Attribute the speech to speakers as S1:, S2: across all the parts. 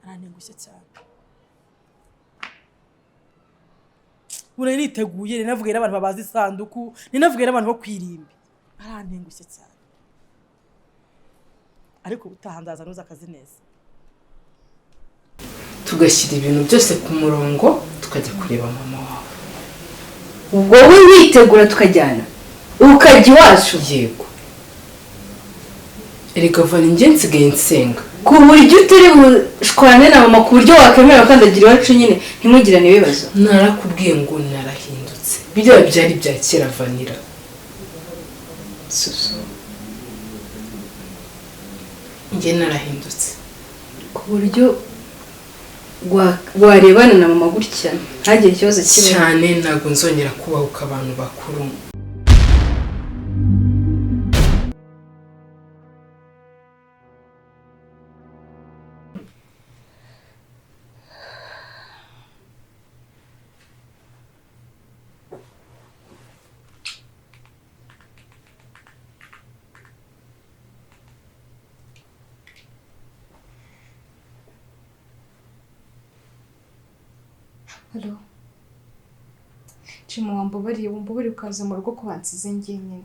S1: arantengushye cyane. Ure niteguye ninavugira abantu babazi isanduku, ninavugira abantu bo kwirimbi. Arantengushye cyane. Ariko utahandaza nuza akazi neza.
S2: Tugashyira ibintu byose ku murongo tukajya kureba mama wawe.
S3: Ubwo witegura tukajyana. Ukajya iwacu.
S2: Yego. Erega vana njye nsigaye nsenga.
S3: Ku buryo utari bushwane na mama ku buryo wakemera kandagira iwacu nyine ntimugirane ibibazo.
S2: Narakubwiye ngo narahindutse. Bijya byari bya kera vanira.
S3: Soso.
S2: Njye narahindutse.
S3: Ku buryo warebana na mama gutya ntagire ikibazo kibe
S2: cyane ntago nzongera kubahuka abantu bakuru.
S4: Hello. Chimo wambabariye ukaza mu rugo kubansize njye nyine.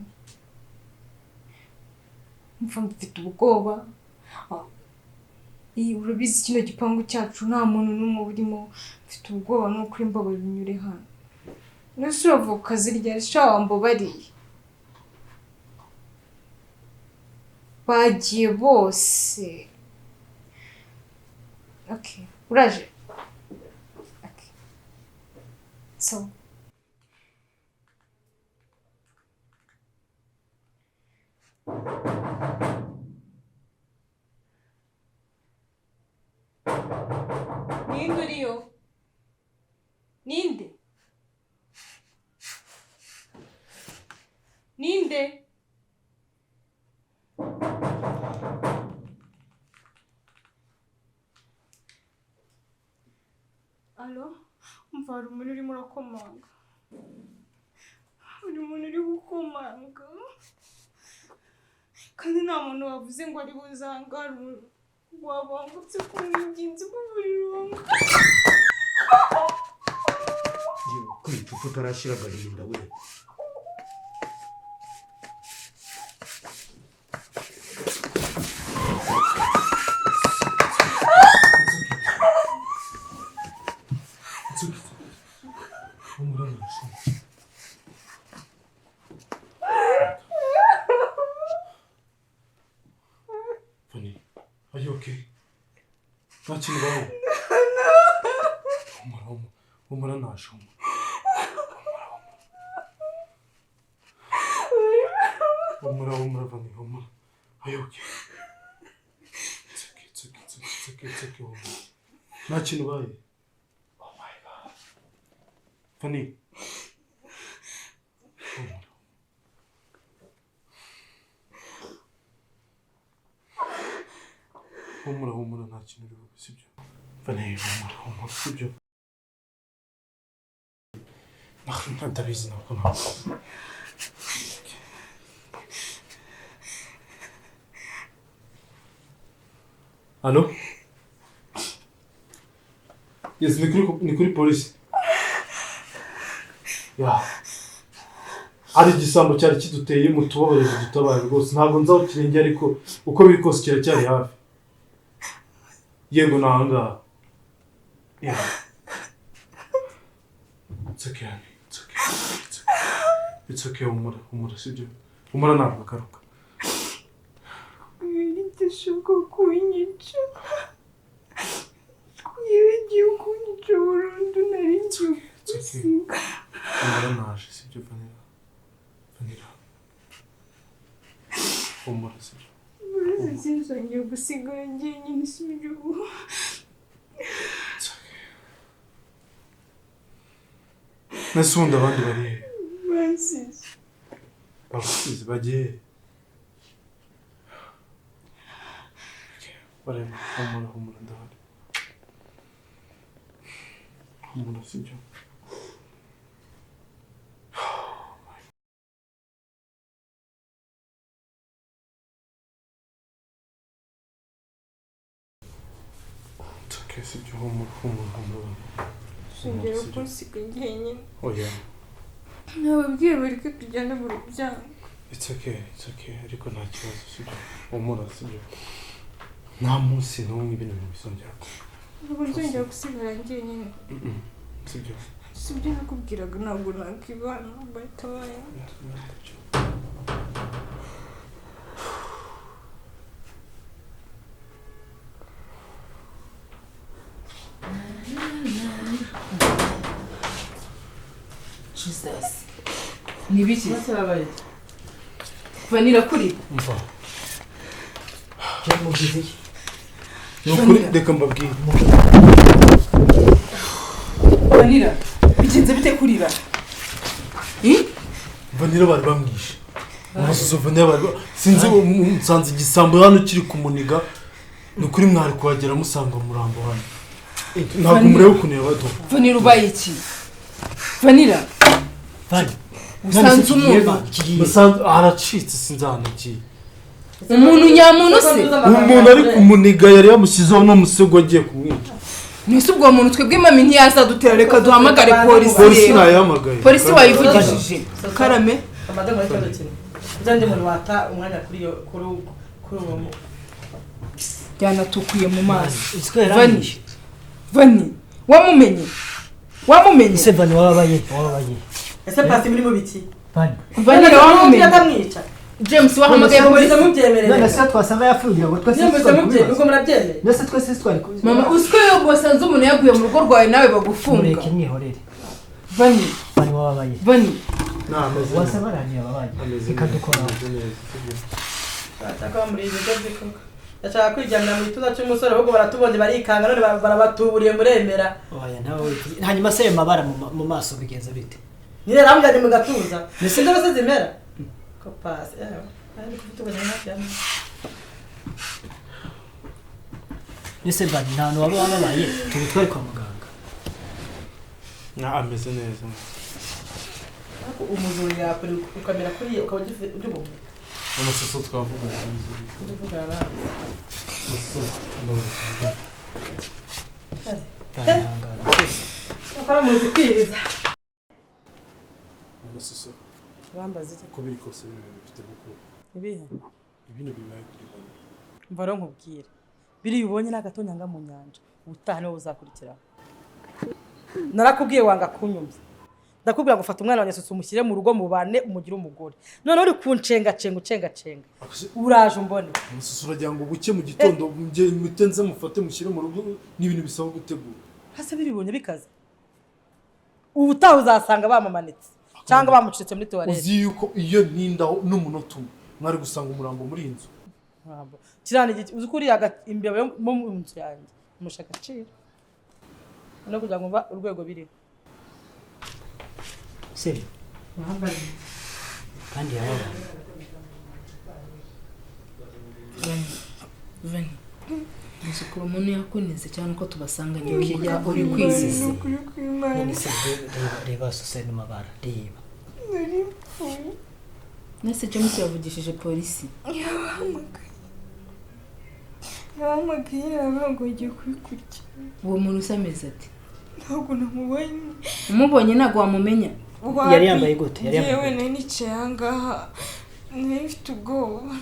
S4: Mfa mfite ubwoba. Urabizi kino gipangu cyacu nta muntu n'umwe urimo. Mfite ubwoba no kuri mbabari binyure hano. Nese uravuka zirya sha wambabariye. Bagiye bose. Okay, uraje. So Ninde uriyo? Ninde? Ninde? Alo? Mvaru umuntu urimo urakomanga. Uri umuntu uri gukomanga. Kandi nta muntu wavuze ngo ari buzangara wabangutse ku mugenzi w'uburirunga.
S5: Yewe kwita utarashira agahinda we. Funny, are you okay? Not in the wrong. Umara nasho. Umara Funny, Umara. Are you okay? It's okay. Not in the way. Oh my God. Funny. Umara not in the way. Funny, Umara, sibyo. Ndabizi nakona. Allo? Yes, ni kuri polisi. Ya. Ari igisambo cyari kiduteye mu tubabarije dutabaye rwose ntabwo nzaho kirenge ariko uko biri kose kiracyari hafi. Yego nanga. Ya. It's okay, Umara, sibyo. Umara ntabwo akaruka.
S4: Ndashaka kunyica. Yibagiye kunyica burundu nari ngiye.
S5: Umara naje, sibyo Vanilla. Umara, sibyo.
S4: Sinzongera gusigara njyenyine sibyo.
S5: Nasundi abandi bari.
S4: Basize.
S5: Bagiye. Barema, Umara ndahari. Umara, sibyo. It's okay. okay sibyo umuntu
S4: shingiro kunsiga njyenyine
S5: oya
S4: nababwiye bareke tujyane mu rubyaro
S5: it's okay ariko nta kibazo sibyo umura sibyo nta munsi n'umwe ibintu bisongera
S4: ntabwo nzongera gusigara njyenyine
S5: sibyo
S4: nakubwiraga ntabwo nakibana bahita bayo
S2: Jesus ni biki
S1: Nasarabaye.
S3: vanira kuri
S5: mva
S2: mugize
S5: nukuri reka mbabwire
S3: vanira bigenze bite kurira
S5: vanira bari bamwishe umusoso vanira bari sinzi nsanze igisambo hano kiri kumuniga nukuri mwari kuhagera musanga umurambo hano ntabwo mureba ukuntu yabaduha
S3: vanira ubaye iki vanira
S2: Vani
S3: usanze umuntu
S5: musanze aracitse sinzanagiye
S3: umuntu nyamuntu se
S5: umuntu ari kumuniga yari yamushyizeho n'umusego agiye kumwica
S3: nise ubwo muntu twebwe mami ntiyazadutera reka duhamagare
S5: polisi nayahamagaye
S3: polisi wayivugishije karame
S1: Amadamu ari cyo kintu. Uzande muri wata umwanya kuri uwo
S3: byanatukuye mu maso
S2: Vani
S3: Vani wamumenye
S2: se Vani wabaye
S1: ese pasi muri mu biti.
S2: Vani
S3: Vanira wamumenye
S1: yatamwica.
S3: James wahamagaye polisi
S1: mubyemerera.
S2: none se twasanga yapfuye ngo twese
S1: mubyemerera uko murabyemera.
S2: nose twese twari kubizi
S3: mama usiko yo bosanze umuntu yaguye mu rugo rwawe nawe bagufunga
S2: mureke mwihorere
S3: Vani
S2: wabaye
S3: Vani
S5: nameze
S2: wase baraniye ababaye ikadukora
S1: Ataka muri ibyo byiko. Ndashaka kwijyana mu gituza cy'umusore ahubwo baratubonye barikanga none barabatuburiye muremera.
S2: oya nawe hanyuma se mabara mu maso bigenza bite
S1: Nyine ramujyanye mu gatuza. Nise ndabase zimera. Ko pasi. Ari kutubonye hafi ya.
S2: ese Vani nta no wabaye tubitware kwa muganga
S5: ameze neza
S1: Umuzuri yakuri ukamera kuri ukabagifite ubyubo.
S5: amasoso twavuga
S1: Ndivugana. Akora mu zikiriza.
S5: amasoso
S1: Bambaze iki?
S5: ko biri kose bifite gukora
S1: Ibihe.
S5: ibintu bibaye kuri bane
S1: Mvaro nkubwire. Biri ubonye n'agatonyanga mu nyanja. Ubutaha niwo uzakurikiraho. Narakubwiye wanga kunyumva. Ndakubwira gufata umwana wa Yesu umushyire mu rugo mubane umugire umugore. None uri kuncenga. Uraje umbone.
S5: amasoso uragira ngo buke mu gitondo mutenze mufate mushyire mu rugo n'ibintu bisaba gutegura
S1: Hase biribonye bikaze. Ubutaha uzasanga bamumanitse cyangwa bamucitse muri toilette.
S5: uzi yuko iyo ntindaho n'umunota umwe mwari gusanga umurambo muri iyi nzu
S1: Kirane uzi kuri imbeba mu nzu yanjye. Mushaka cira. No kugira ngo mva urwego biriho.
S2: seri kandi yababaye
S3: Vani Nzikuru umuntu yakunize cyane ko tubasanga nyukijya uri kwisize
S4: ukuri kw'Imana
S2: none se reba sose ni mabara reba
S4: nari mpfuye
S3: nese James yavugishije polisi
S4: yahamagaye aravuga ngo agiye kubikurya
S3: uwo muntu usameze ati
S4: ntabwo namubonye
S3: umubonye ntabwo wamumenya
S2: yari yambaye gute
S4: yewe nari nicaye ahangaha nari mfite ubwoba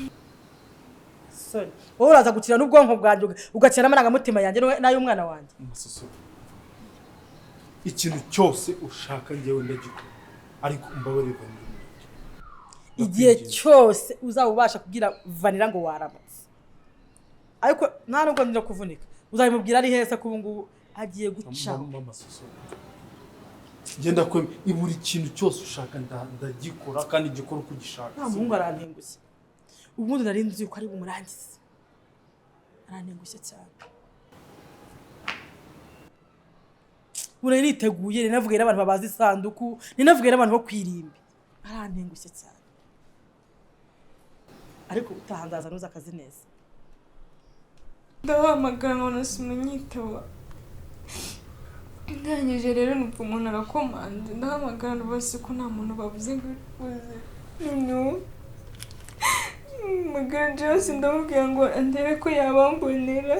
S1: Sorry. Wowe uraza gukira n'ubwonko bwanjye ugakira amarangamutima yanjye n'ay'umwana wanjye.
S5: amasoso ikintu cyose ushaka ngewe ndagikora ariko umbabarire Vanira
S1: Igihe cyose uzabubasha kugira Vanira ngo waramutse. Ariko nta nubwo ndira kuvunika. Uzabimubwira ari hese ko ubu ngubu agiye guca.
S5: amasoso genda ko iburi ikintu cyose ushaka ndagikora kandi gikora uko gishaka
S1: Nta muhungu arantengushye. Ubundi nari nzi yuko ari bumurangize. Arantengushye cyane. Ure niteguye ninavuga n'abantu babaza isanduku, ninavuga n'abantu bo kwirimbi. Arantengushye cyane. Ariko utahandaza nuza akazi neza.
S4: ndabahamagara ngo nasimunyitaba ndangije rero numva umuntu arakomanze ndahamagara bose ko nta muntu bavuze ngo uze noneho magara Joyce ndamubwira ngo andebe ko yabambonera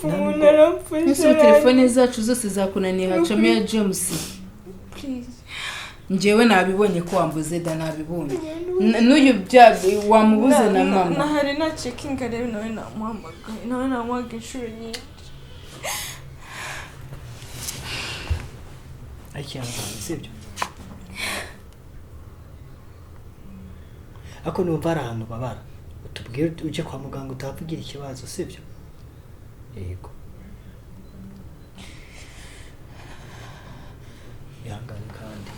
S4: umuntu arapfuye
S3: ese telefone zacu zose zakunaniye hacamo ya James njyewe nabibonye ko wambuze da nabibonye n'uyu wamubuze na mama
S4: nahari na checking rero nawe namuhamagaye nawe namuhaga inshuro nyinshi
S2: ayikihangane sibyo ako numva ari ahantu babara utubwire uje kwa muganga utavugira ikibazo sibyo yego ihangane kandi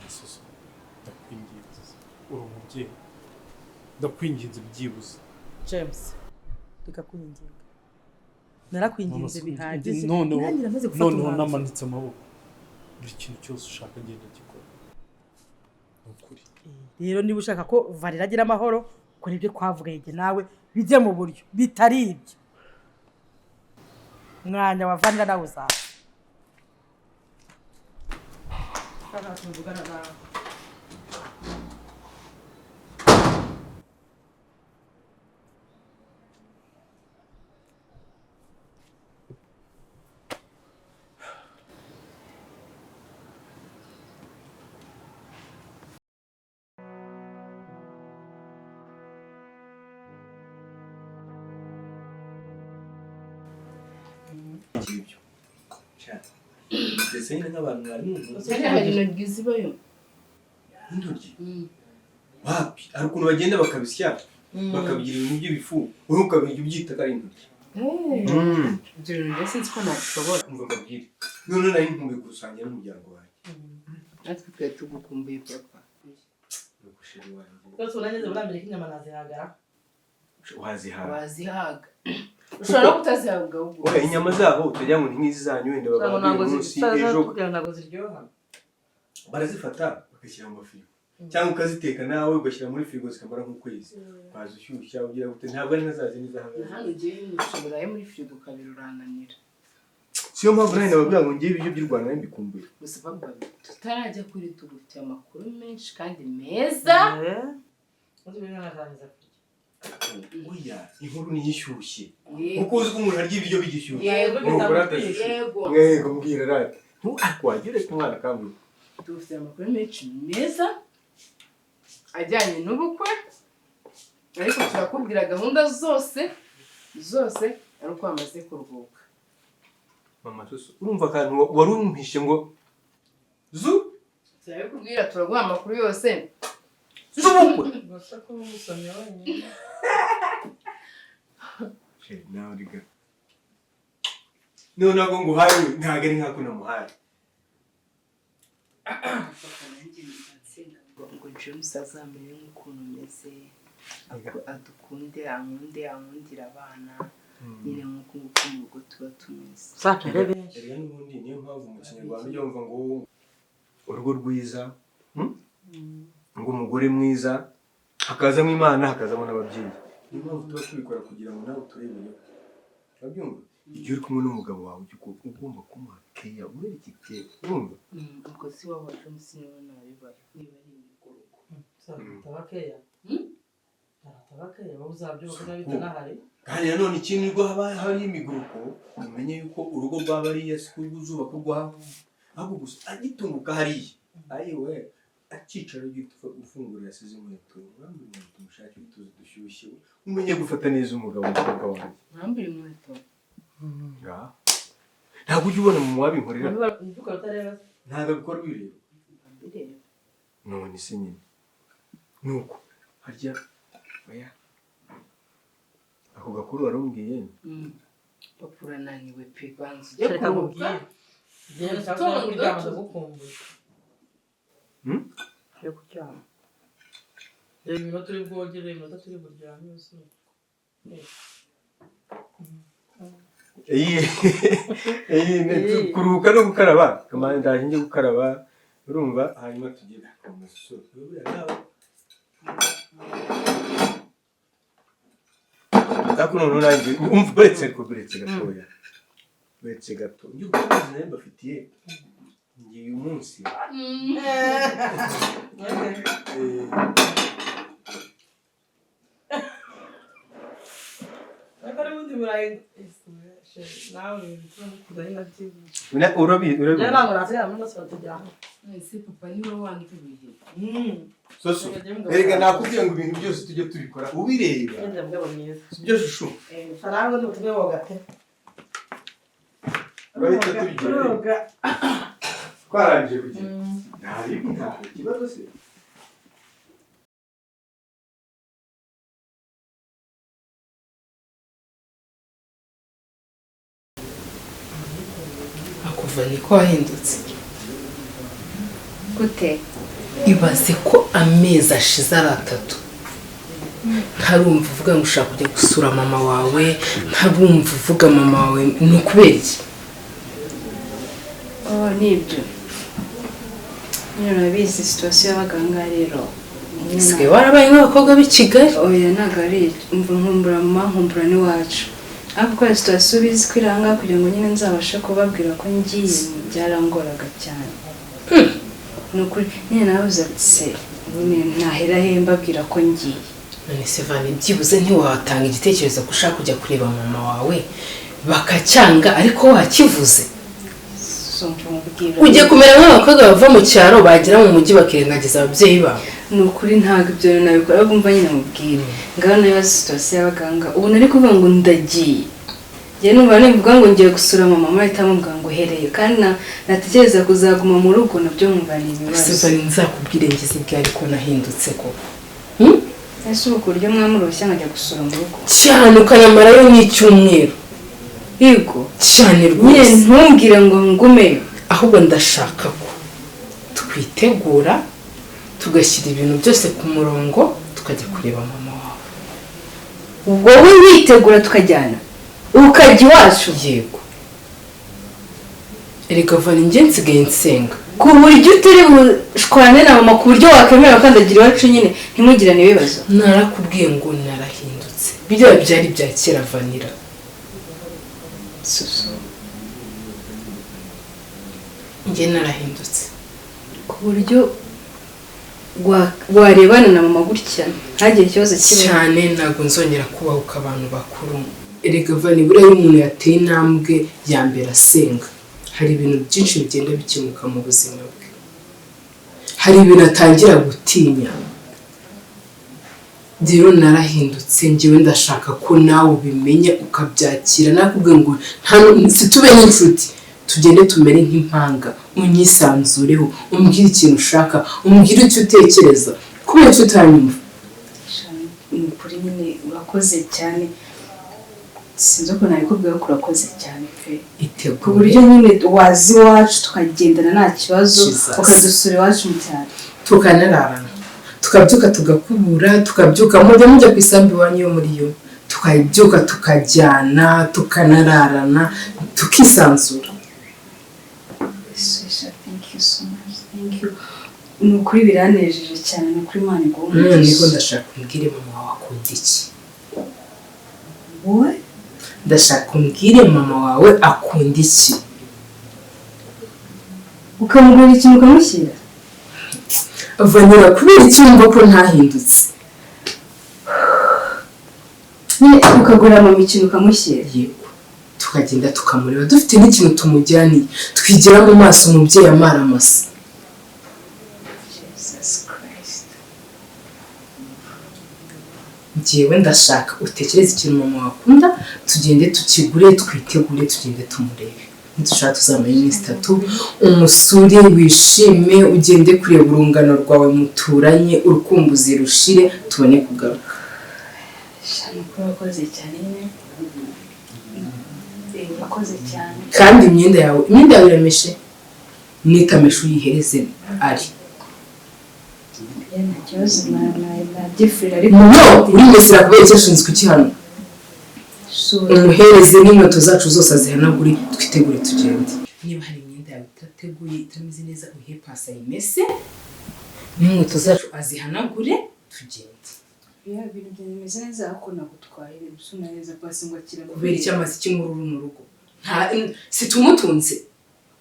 S5: soso ndakwinginze uri umubyeyi ndakwinginze byibuze
S1: James reka kwinginga narakwinginze bihagije
S5: noneho namanitse amaboko buri kintu cyose ushaka ngenda gikora ni ukuri
S1: rero niba ushaka ko Valera agira amahoro kora ibyo kwavugaye nawe bijye mu buryo bitari ibyo mwanya wa Valera nawe uzaza
S6: ibyo ndetse n'abantu bari mu
S3: hari intoryi zibayo
S6: intoryi wapi hari ukuntu bagenda bakabisya bakabigira ibintu by'ibifu wowe ukabirya ubyita ko ari intoryi
S3: ibyo bintu sinzi ko nabishobora
S6: umva mbabwire none nari nkumbuye gusangira n'umuryango wanjye
S3: natwe twari tugukumbuye papa
S6: nukushira wanjye
S1: rwose unageze muri Amerika inyama nazihagara
S6: wazihaga
S3: ushobora no kutazihabwa ahubwo
S6: oya inyama zabo utagira ngo ni nk'izi zanyu wenda bagabira umunsi ejo
S1: ntabwo ziryoha
S6: barazifata bagashyira mu mafirigo cyangwa ukaziteka nawe ugashyira muri firigo zikamara nk'ukwezi waza ushyushya ugira gute ntabwo ari nka za zindi z'ahangaha
S3: hano ugiye ushobora muri firigo ukabira urananira
S6: siyo mpamvu nawe nababwira ngo ngiye ibiryo by'u Rwanda mbikumbuye
S3: gusa papa tutarajya kuri tugufite amakuru menshi kandi meza
S6: oya inkuru niyo ishyushye kuko uzi ko umuntu arya ibiryo bigishyushye
S3: yego
S6: mbwira rati ntuwagire ku mwana kamwe
S3: tugufite amakuru menshi meza ajyanye n'ubukwe ariko turakubwira gahunda zose ari uko wamaze kuruhuka
S6: mama soso urumva akantu wari umpishe ngo zu
S3: turabikubwira turaguha amakuru yose
S6: z'ubukwe
S1: gusa ko umusomyi wenyine
S6: nawe riga none ntabwo nguhaye ntabwo ari nkako namuhaye
S3: ngo James azamere nk'ukuntu umeze adukunde ankundire abana nyine nk'uko nguko mu rugo tuba tumeze
S1: sakere benshi
S6: rero n'ubundi niyo mpamvu mu kinyarwanda ujya wumva ngo urugo rwiza ngo umugore mwiza hakazamo Imana hakazamo n'ababyeyi niyo mpamvu tuba tubikora kugira ngo nawe uturebere urabyumva igihe uri kumwe n'umugabo wawe ugomba kumuha keya umwereke keya urumva
S3: ubwo si wowe James niba nabibaye niba ari imiguruko
S1: tabakeya wowe uzabyuka nabita nahari
S6: kandi nanone ikindi nubwo haba hari imiguruko umenye yuko urugo rwaba ari Yesu kuzubaka rwawe ahubwo gusa agitunguka hariya ayiwe akicara ufungura yasize inkweto urambura inkweto umushake utuzi dushyushye umenye gufata neza umugabo w'umukobwa wanjye
S3: urambura inkweto
S6: ntabwo ujya ubona mu wabinkorera ntabwo abikora bireba none se nyine nuko harya oya ako gakuru warumbwiye
S3: papa urananiwe pe banza ujye kuruhuka
S1: yo kuryama reba iminota uri bwogere iminota turi buryame yose
S6: kuruhuka no gukaraba kamana ndaje njye gukaraba urumva hanyuma tugenda amaso nakuno nanjye umva uretse gatoya uretse gato njye ubuze nayo mbafitiye ngiye umunsi
S3: papa niwe wanduriye
S6: soso erega nakubwiye ngo ibintu byose tujye tubikora ubireba sibyo shushu
S1: faranga n'ubutumwa bwogate
S6: bahita tubigira twarangije kugira nta kibazo se
S3: akuva niko wahindutse
S4: gute
S3: ibaze ko amezi ashize ari 3 ntarumva uvuga ngo ushaka kujya gusura mama wawe ntarumva uvuga mama wawe ni ukubera iki
S4: nibyo nyine urabizi situation y'abaganga rero
S3: sigaye warabaye nk'abakobwa b'i Kigali
S4: oya ntabwo ari nkumbura mama nkumbura n'iwacu ariko ko situation ubizi ko iranga kugira ngo nyine nzabashe kubabwira ko ngiye byarangoraga cyane nukuri nyine nabuze se nyine nahera he mbabwira ko ngiye
S3: none se Vani byibuze ntiwatanga igitekerezo ko ushaka kujya kureba mama wawe bakacyanga ariko wakivuze ujye kumera nk'abakobwa bava mu cyaro bagira mu mujyi bakirengagiza ababyeyi babo
S4: ni ukuri ntabwo ibyo bintu nabikora bumva nyine mubwire ngaho nayo situation y'abaganga ubu nari kuvuga ngo ndagiye njye numva nimvuga ngo ngiye gusura mama mahita mubwira ngo hereye kandi natekereza kuzaguma mu rugo nabyo nkumva ni ibibazo
S3: Vani nzakubwire ngize ibyo ariko nahindutse ko
S4: ese ubu ku buryo mwamuroshya nkajya gusura mu rugo
S3: cyane ukanyamarayo n'icyumweru
S4: yego
S3: cyane
S4: nyine
S3: rwose
S4: ntumbwire ngo ngumeyo
S3: ahubwo ndashaka ko twitegura tugashyira ibintu byose ku murongo tukajya kureba mama wawe
S4: wowe witegura tukajyana ukajya iwacu
S3: yego erega Vani njye nsigaye nsenga
S4: ku buryo utari bushwane na mama ku buryo wakwemera kandagira iwacu nyine ntimugirane ibibazo
S3: narakubwiye ngo narahindutse biriya byari bya kera Vanira
S4: soso
S3: njye narahindutse
S4: ku buryo warebana na mama gutya ntagire ikibazo kibaho
S3: cyane ntabwo nzongera kubahuka abantu bakuru erega Vani buriya iyo umuntu yateye intambwe ya mbere asenga hari ibintu byinshi bigenda bikemuka mu buzima bwe hari ibintu atangira gutinya rero narahindutse njyewe ndashaka ko nawe ubimenya ukabyakira nakubwiye ngo sitube n'inshuti tugende tumere nk'impanga unyisanzureho umbwire ikintu ushaka umbwire icyo utekereza kubera icyo utanyumva
S4: ni ukuri nyine urakoze cyane sinzi uko nabikubwira ko urakoze cyane pe ku buryo nyine wazi iwacu tukagendana nta kibazo ukadusura iwacu mu cyaro
S3: tukanararana tukabyuka tugakubura tukabyuka mujya ku isambu iwanyu yo muri yo tukabyuka tukajyana tukanararana tukisanzura
S4: thank you so much thank you ni ukuri biranejeje cyane ni ukuri Imana iguhe
S3: niko ndashaka kumbwire mama wawe akunda iki
S4: wowe
S3: ndashaka kumbwire mama wawe akunda iki
S4: ukamugura ikintu ukamushyira
S3: Vanira kubera iki wumva ko ntahindutse
S4: nyine ukagura mama ikintu ukamushyira
S3: yego tukagenda tukamureba dufite n'ikintu tumujyaniye twigira mu maso umubyeyi amara amasa
S4: Jesus Christ
S3: njyewe ndashaka utekereze ikintu mama wakunda tugende tukigure twitegure tugende tumurebe dushaka tuzamara iminsi 3 umusure wishime ugende kureba urungano rwawe muturanye urukumbuzi rushire tubone kugaruka
S4: shana ko urakoze cyane urakoze cyane
S3: kandi imyenda yawe irameshe nitameshe uyihereze ari
S4: nta kibazo nabyifurira ariko
S3: no uri mesera kubera icyo ashinzwe iki hano umuhereze n'inkweto zacu zose azihanagure twitegure tugende niba hari imyenda yawe itateguye itameze neza uhepasa imese n'inkweto zacu azihanagure tugende
S4: ibintu byemeze neza ako nagutwaye bisuna neza pasi ngo akira
S3: kubera icyo amaze kimururu mu rugo nta situmutunze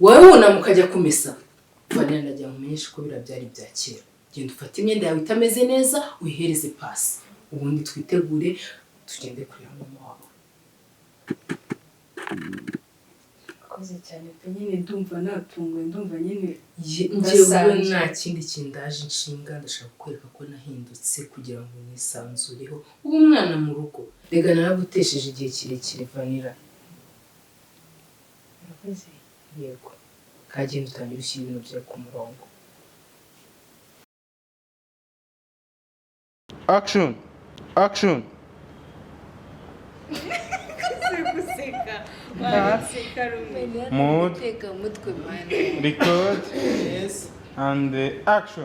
S3: wowe wunama ukajya kumesa vanira ndagira ngo umenyeshe ko biriya byari ibya kera genda ufate imyenda yawe itameze neza uyihereze pasi ubundi twitegure tugende kureba mama wawe.
S4: Akoze cyane pe nyine ndumva natunguwe ndumva nyine
S3: njyewe nta kindi kindaje inshinga ndashaka kukwereka ko nahindutse kugira ngo nisanzureho ubu umwana mu rugo rega naragutesheje igihe kirekire vanira.
S4: Urakoze.
S3: Yego kagenda utangira ushyira ibintu byawe ku murongo.
S7: Action! Action! Mood, record, and action.